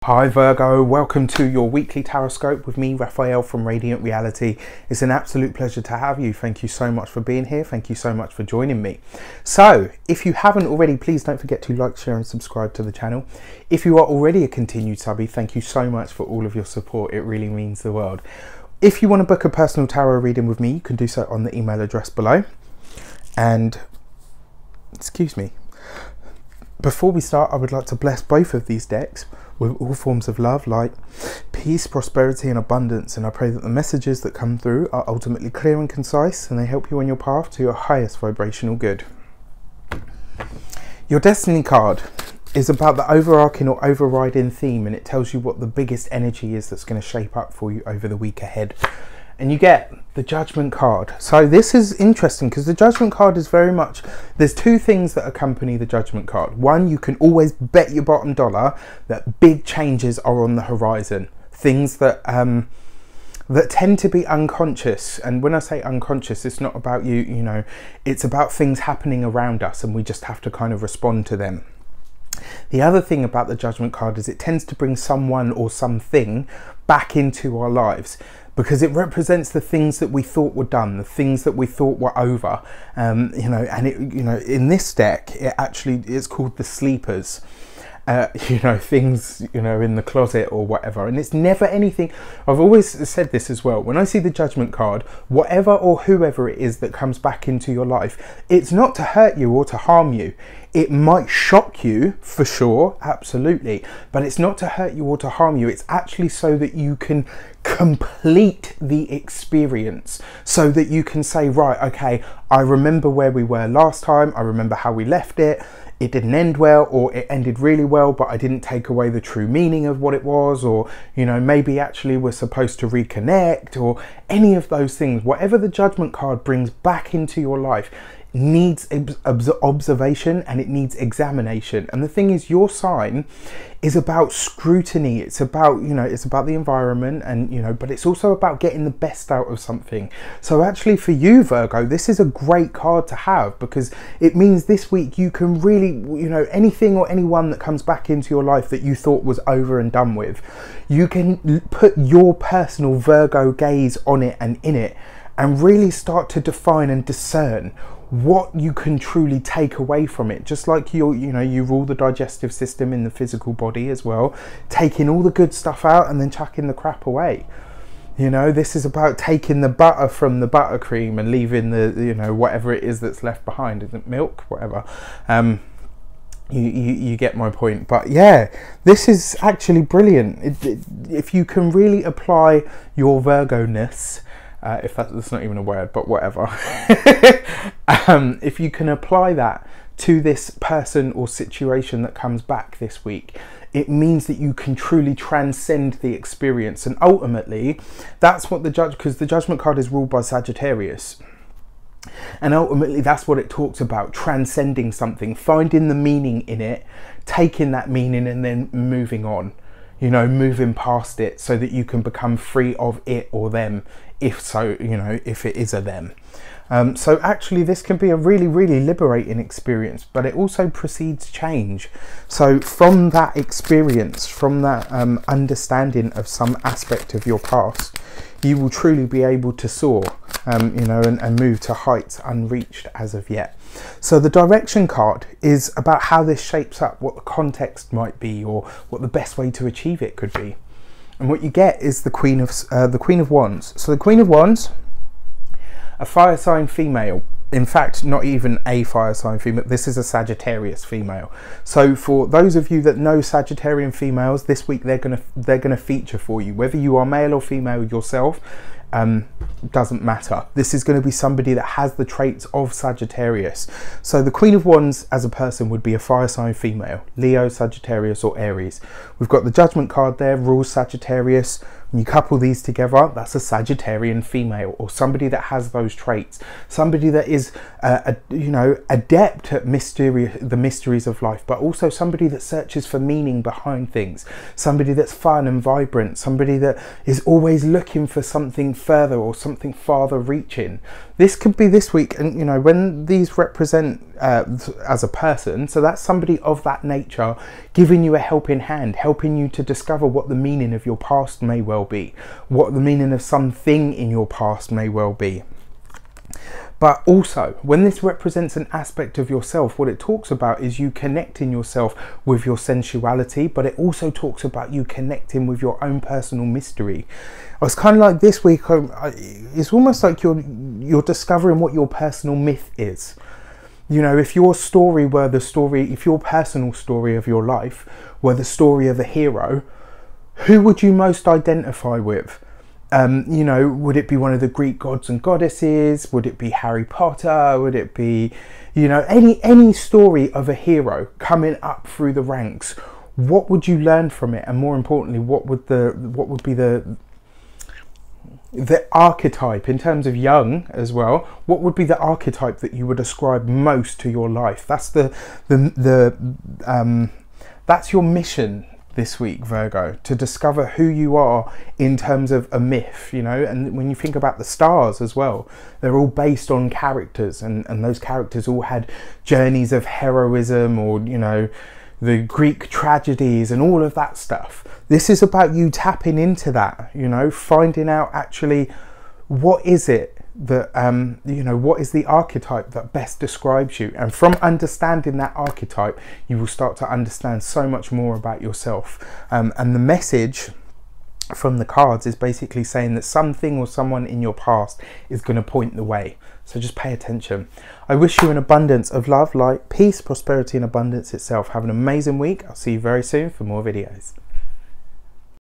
Hi Virgo, welcome to your weekly Tarotscope with me, Raphael from Reydiant.reality. It's an absolute pleasure to have you. Thank you so much for being here. Thank you so much for joining me. So, if you haven't already, please don't forget to like, share and subscribe to the channel. If you are already a continued subby, thank you so much for all of your support. It really means the world. If you want to book a personal tarot reading with me, you can do so on the email address below. And, excuse me, before we start, I would like to bless both of these decks with all forms of love, light, peace, prosperity and abundance, and I pray that the messages that come through are ultimately clear and concise and they help you on your path to your highest vibrational good. Your destiny card is about the overarching or overriding theme, and it tells you what the biggest energy is that's going to shape up for you over the week ahead. And you get the Judgment card. So this is interesting because the Judgment card is very much, there's two things that accompany the Judgment card. One, you can always bet your bottom dollar that big changes are on the horizon. Things that that tend to be unconscious. And when I say unconscious, it's not about you know, it's about things happening around us and we just have to kind of respond to them. The other thing about the Judgment card is it tends to bring someone or something back into our lives, because it represents the things that we thought were done, the things that we thought were over, you know, and it, you know, in this deck, it actually is called the sleepers. You know, things, you know, in the closet or whatever. And it's never anything. I've always said this as well. When I see the Judgment card, whatever or whoever it is that comes back into your life, it's not to hurt you or to harm you. It might shock you for sure, absolutely, but it's not to hurt you or to harm you. It's actually so that you can complete the experience, so that you can say, right, okay, I remember where we were last time. I remember how we left it. It didn't end well, or it ended really well, but I didn't take away the true meaning of what it was, or, you know, maybe actually we're supposed to reconnect, or any of those things. Whatever the Judgment card brings back into your life needs observation and it needs examination. And the thing is, your sign is about scrutiny. It's about, you know, it's about the environment, and, you know, but it's also about getting the best out of something. So actually for you, Virgo, this is a great card to have, because it means this week you can really, you know, anything or anyone that comes back into your life that you thought was over and done with, you can put your personal Virgo gaze on it and in it, and really start to define and discern what you can truly take away from it. Just like you know, you rule the digestive system in the physical body as well, taking all the good stuff out and then chucking the crap away. You know, this is about taking the butter from the buttercream and leaving the, you know, whatever it is that's left behind. Isn't it milk? Whatever. You get my point. But yeah, this is actually brilliant. If you can really apply your Virgo-ness, if that's not even a word, but whatever. If you can apply that to this person or situation that comes back this week, it means that you can truly transcend the experience. And ultimately, that's what because the Judgment card is ruled by Sagittarius. And ultimately, that's what it talks about: transcending something, finding the meaning in it, taking that meaning and then moving on. You know, moving past it so that you can become free of it or them, if so, you know, if it is a them. So actually this can be a really, really liberating experience, but it also precedes change. So from that experience, from that understanding of some aspect of your past, you will truly be able to soar, you know, and move to heights unreached as of yet. So the direction card is about how this shapes up, what the context might be, or what the best way to achieve it could be. And what you get is the Queen of Wands. So the Queen of Wands, a fire sign female. In fact, not even a fire sign female. This is a Sagittarius female. So for those of you that know Sagittarian females, this week they're gonna feature for you. Whether you are male or female yourself, doesn't matter. This is going to be somebody that has the traits of Sagittarius. So the Queen of Wands as a person would be a fire sign female, Leo, Sagittarius or Aries. We've got the Judgment card there, rules Sagittarius. When you couple these together, that's a Sagittarian female, or somebody that has those traits, somebody that is you know, adept at the mysteries of life, but also somebody that searches for meaning behind things, somebody that's fun and vibrant, somebody that is always looking for something further or something farther reaching. This could be this week, and you know, when these represent as a person, so that's somebody of that nature giving you a helping hand, helping you to discover what the meaning of your past may well be, what the meaning of something in your past may well be. But also, when this represents an aspect of yourself, what it talks about is you connecting yourself with your sensuality, but it also talks about you connecting with your own personal mystery. It's kind of like this week, it's almost like you're discovering what your personal myth is. You know, if your story were the story, if your personal story of your life were the story of a hero, who would you most identify with? You know, would it be one of the Greek gods and goddesses? Would it be Harry Potter? Would it be, you know, any story of a hero coming up through the ranks? What would you learn from it? And more importantly, what would be the archetype in terms of young as well? What would be the archetype that you would ascribe most to your life? That's that's your mission this week, Virgo, to discover who you are in terms of a myth, you know. And when you think about the stars as well, they're all based on characters, and those characters all had journeys of heroism, or, you know, the Greek tragedies and all of that stuff. This is about you tapping into that, you know, finding out actually what is it that, you know, what is the archetype that best describes you. And from understanding that archetype, you will start to understand so much more about yourself. And the message from the cards is basically saying that something or someone in your past is going to point the way. So just pay attention. I wish you an abundance of love, light, peace, prosperity, and abundance itself. Have an amazing week. I'll see you very soon for more videos.